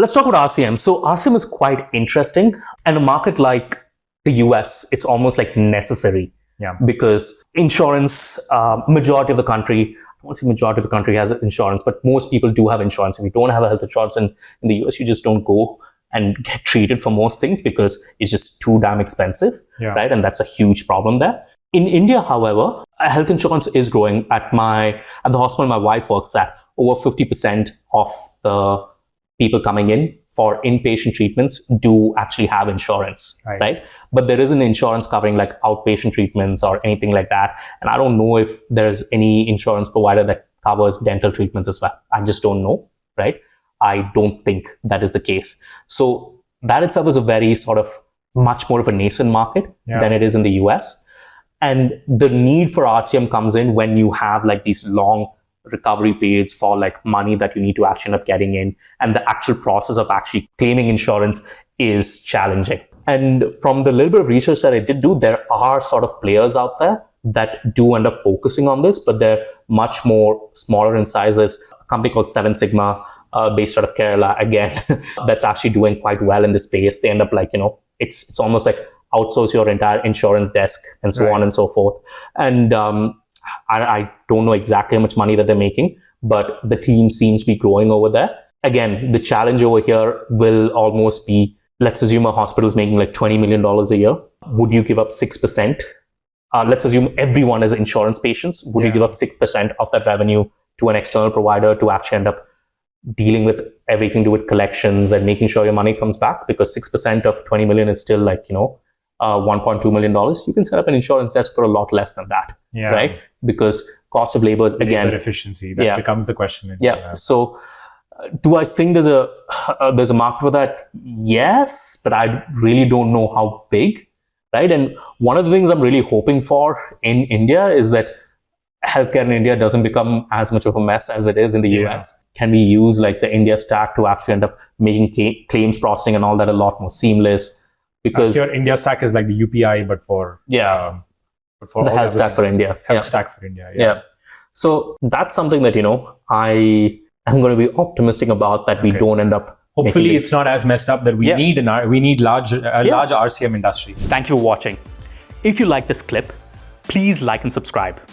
Let's talk about RCM. So RCM is quite interesting, and a market like the US, it's almost like necessary. Yeah. Because insurance, majority of the country, I won't say majority of the country has insurance, but most people do have insurance. If you don't have a health insurance in the US, you just don't go and get treated for most things because it's just too damn expensive, right? And that's a huge problem there. In India, however, health insurance is growing. At the hospital my wife works at, over 50% of the people coming in for inpatient treatments do actually have insurance, right? But there isn't insurance covering like outpatient treatments or anything like that. And I don't know if there's any insurance provider that covers dental treatments as well. I just don't know, right? I don't think that is the case. So that itself is a very sort of much more of a nascent market than it is in the US. And the need for RCM comes in when you have like these long recovery periods for like money that you need to actually end up getting in. And the actual process of actually claiming insurance is challenging. And from the little bit of research that I did do, there are sort of players out there that do end up focusing on this, but they're much more smaller in size. There's a company called 7 Sigma, based out of Kerala, again, that's actually doing quite well in this space. They end up like, it's almost like outsource your entire insurance desk and so on and so forth. And I don't know exactly how much money that they're making, but the team seems to be growing over there. Again, the challenge over here will almost be, let's assume a hospital is making like $20 million a year. Would you give up 6%? Let's assume everyone is insurance patients. Would you give up 6% of that revenue to an external provider to actually end up dealing with everything to do with collections and making sure your money comes back? Because 6% of 20 million is still like, $1.2 million. You can set up an insurance desk for a lot less than that, right? Because cost of labor is, again, labor efficiency, that becomes the question. So do I think there's a market for that? Yes, but I really don't know how big, right? And one of the things I'm really hoping for in India is that healthcare in India doesn't become as much of a mess as it is in the US. Can we use like the India stack to actually end up making claims processing and all that a lot more seamless? Because your India stack is like the UPI, but for the health stack for India. Health stack for India. So that's something that I am going to be optimistic about, that we don't end up. Hopefully, it's not as messed up that we need large RCM industry. Thank you for watching. If you like this clip, please like and subscribe.